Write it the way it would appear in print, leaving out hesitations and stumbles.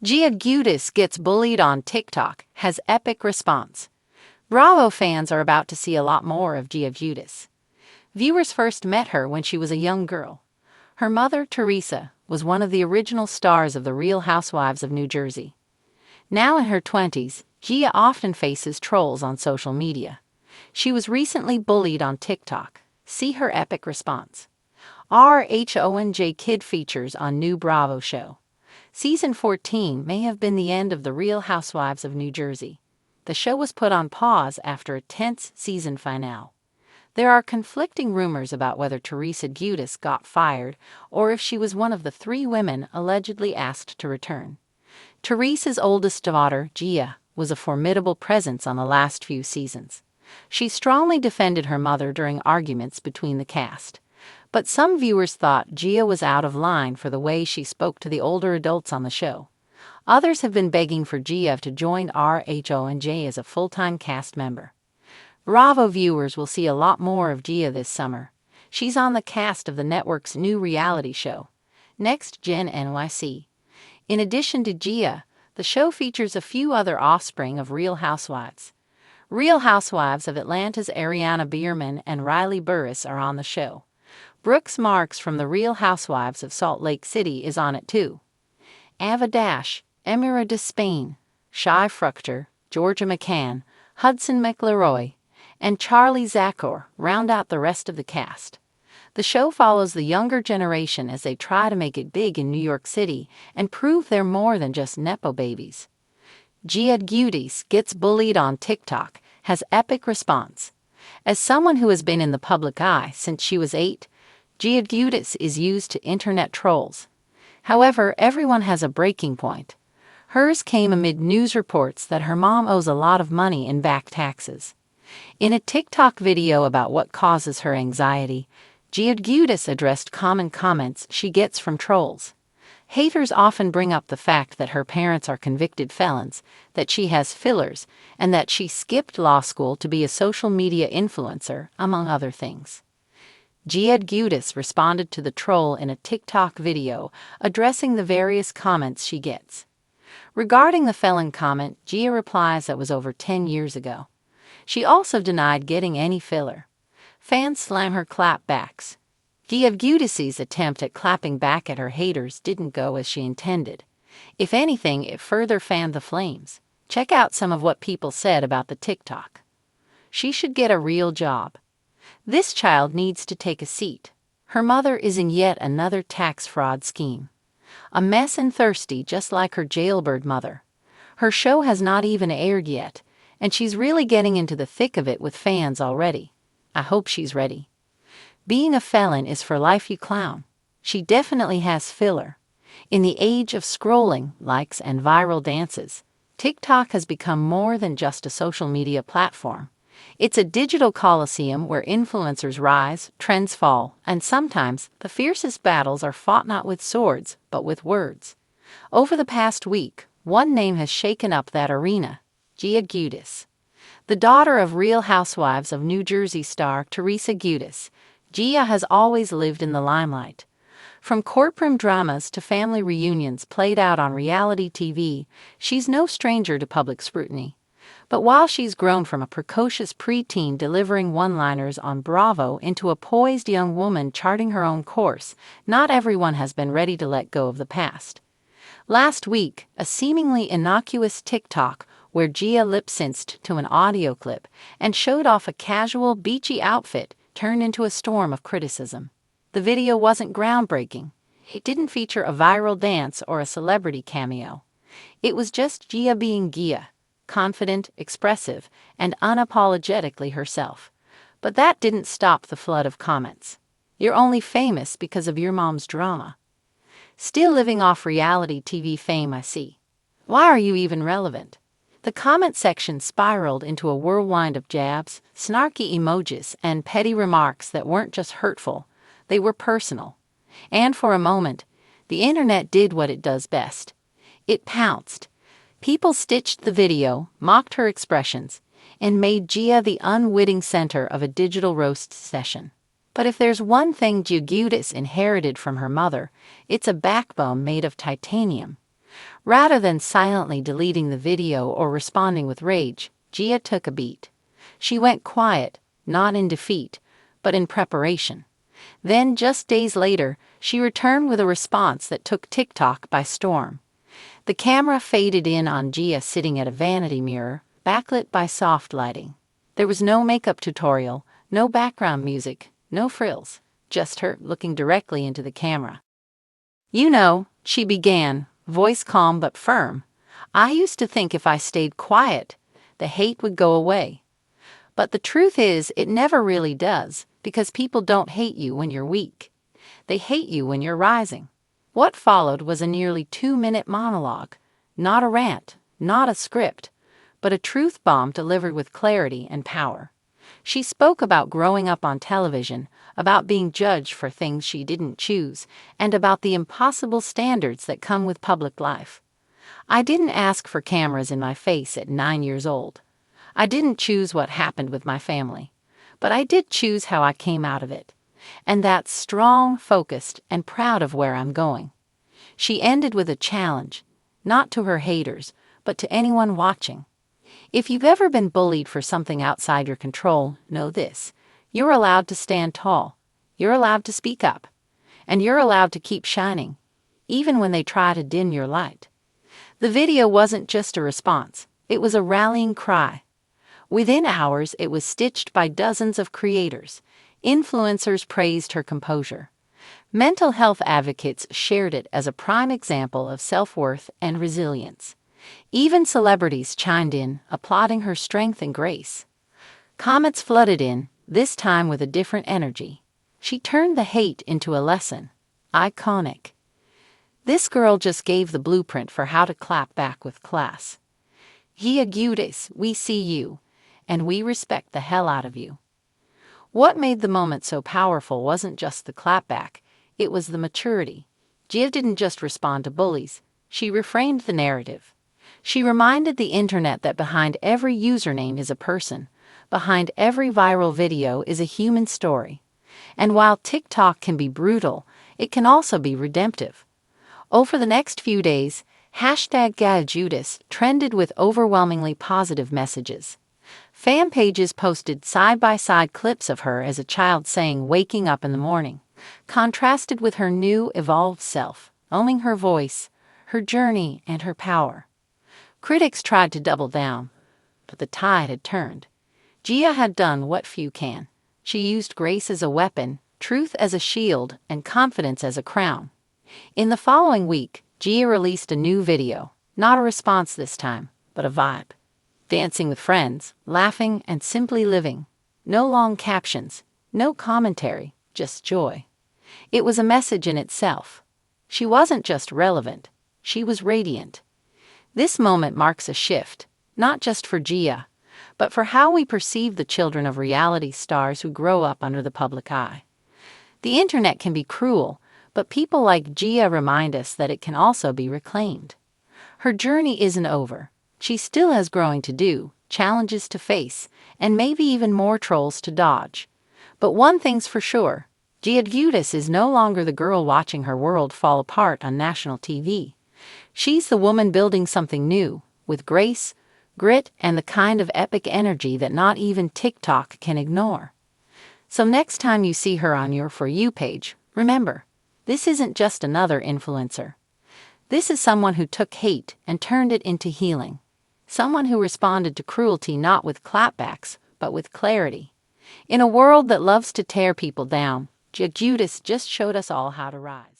Giudice gets bullied on TikTok, has epic response. Bravo fans are about to see a lot more of Giudice. Viewers first met her when she was a young girl. Her mother, Teresa, was one of the original stars of The Real Housewives of New Jersey. Now in her 20s, Gia often faces trolls on social media. She was recently bullied on TikTok. See her epic response. RHONJ Kid features on new Bravo show. Season 14 may have been the end of The Real Housewives of New Jersey. The show was put on pause after a tense season finale. There are conflicting rumors about whether Teresa Giudice got fired or if she was one of the 3 women allegedly asked to return. Teresa's oldest daughter, Gia, was a formidable presence on the last few seasons. She strongly defended her mother during arguments between the cast. But some viewers thought Gia was out of line for the way she spoke to the older adults on the show. Others have been begging for Gia to join RHONJ as a full-time cast member. Bravo viewers will see a lot more of Gia this summer. She's on the cast of the network's new reality show, Next Gen NYC. In addition to Gia, the show features a few other offspring of Real Housewives. Real Housewives of Atlanta's Ariana Bierman and Riley Burris are on the show. Brooks Marks from The Real Housewives of Salt Lake City is on it too. Ava Dash, Emira de Spain, Shai Fruchter, Georgia McCann, Hudson McLeroy, and Charlie Zachor round out the rest of the cast. The show follows the younger generation as they try to make it big in New York City and prove they're more than just Nepo babies. Giudice gets bullied on TikTok, has epic response. As someone who has been in the public eye since she was 8, Giudice is used to internet trolls. However, everyone has a breaking point. Hers came amid news reports that her mom owes a lot of money in back taxes. In a TikTok video about what causes her anxiety, Giudice addressed common comments she gets from trolls. Haters often bring up the fact that her parents are convicted felons, that she has fillers, and that she skipped law school to be a social media influencer, among other things. Giudice responded to the troll in a TikTok video addressing the various comments she gets. Regarding the felon comment, Gia replies that was over 10 years ago. She also denied getting any filler. Fans slam her clapbacks. Giudice's attempt at clapping back at her haters didn't go as she intended. If anything, it further fanned the flames. Check out some of what people said about the TikTok. She should get a real job. This child needs to take a seat. Her mother is in yet another tax fraud scheme. A mess and thirsty just like her jailbird mother. Her show has not even aired yet, and she's really getting into the thick of it with fans already. I hope she's ready. Being a felon is for life, you clown. She definitely has filler. In the age of scrolling, likes, and viral dances, TikTok has become more than just a social media platform. It's a digital coliseum where influencers rise, trends fall, and sometimes the fiercest battles are fought not with swords, but with words. Over the past week, one name has shaken up that arena: Giudice. The daughter of Real Housewives of New Jersey star Teresa Giudice, Gia has always lived in the limelight. From courtroom dramas to family reunions played out on reality TV, she's no stranger to public scrutiny. But while she's grown from a precocious preteen delivering one-liners on Bravo into a poised young woman charting her own course, not everyone has been ready to let go of the past. Last week, a seemingly innocuous TikTok where Gia lip-synced to an audio clip and showed off a casual, beachy outfit turned into a storm of criticism. The video wasn't groundbreaking. It didn't feature a viral dance or a celebrity cameo. It was just Gia being Gia, confident, expressive, and unapologetically herself. But that didn't stop the flood of comments. You're only famous because of your mom's drama. Still living off reality TV fame, I see. Why are you even relevant? The comment section spiraled into a whirlwind of jabs, snarky emojis, and petty remarks that weren't just hurtful, they were personal. And for a moment, the internet did what it does best. It pounced. People stitched the video, mocked her expressions, and made Gia the unwitting center of a digital roast session. But if there's one thing Giudice inherited from her mother, it's a backbone made of titanium. Rather than silently deleting the video or responding with rage, Gia took a beat. She went quiet, not in defeat, but in preparation. Then, just days later, she returned with a response that took TikTok by storm. The camera faded in on Gia sitting at a vanity mirror, backlit by soft lighting. There was no makeup tutorial, no background music, no frills, just her looking directly into the camera. "You know," she began, voice calm but firm, "I used to think if I stayed quiet, the hate would go away. But the truth is, it never really does, because people don't hate you when you're weak. They hate you when you're rising." What followed was a nearly 2-minute monologue, not a rant, not a script, but a truth bomb delivered with clarity and power. She spoke about growing up on television, about being judged for things she didn't choose, and about the impossible standards that come with public life. "I didn't ask for cameras in my face at 9 years old. I didn't choose what happened with my family, but I did choose how I came out of it. And that's strong, focused, and proud of where I'm going." She ended with a challenge, not to her haters, but to anyone watching. If you've ever been bullied for something outside your control, know this: you're allowed to stand tall, you're allowed to speak up, and you're allowed to keep shining, even when they try to dim your light. The video wasn't just a response, it was a rallying cry. Within hours, it was stitched by dozens of creators. Influencers praised her composure. Mental health advocates shared it as a prime example of self-worth and resilience. Even celebrities chimed in, applauding her strength and grace. Comments flooded in, this time with a different energy. She turned the hate into a lesson. Iconic. This girl just gave the blueprint for how to clap back with class. Giudice, we see you, and we respect the hell out of you. What made the moment so powerful wasn't just the clapback, it was the maturity. Gia didn't just respond to bullies, she reframed the narrative. She reminded the internet that behind every username is a person, behind every viral video is a human story. And while TikTok can be brutal, it can also be redemptive. Over the next few days, #Giudice trended with overwhelmingly positive messages. Fan pages posted side-by-side clips of her as a child saying "waking up in the morning," contrasted with her new, evolved self, owning her voice, her journey, and her power. Critics tried to double down, but the tide had turned. Gia had done what few can. She used grace as a weapon, truth as a shield, and confidence as a crown. In the following week, Gia released a new video, not a response this time, but a vibe. Dancing with friends, laughing, and simply living. No long captions, no commentary, just joy. It was a message in itself. She wasn't just relevant, she was radiant. This moment marks a shift, not just for Gia, but for how we perceive the children of reality stars who grow up under the public eye. The internet can be cruel, but people like Gia remind us that it can also be reclaimed. Her journey isn't over. She still has growing to do, challenges to face, and maybe even more trolls to dodge. But one thing's for sure, Giudice is no longer the girl watching her world fall apart on national TV. She's the woman building something new, with grace, grit, and the kind of epic energy that not even TikTok can ignore. So next time you see her on your For You page, remember, this isn't just another influencer. This is someone who took hate and turned it into healing. Someone who responded to cruelty not with clapbacks, but with clarity. In a world that loves to tear people down, Giudice just showed us all how to rise.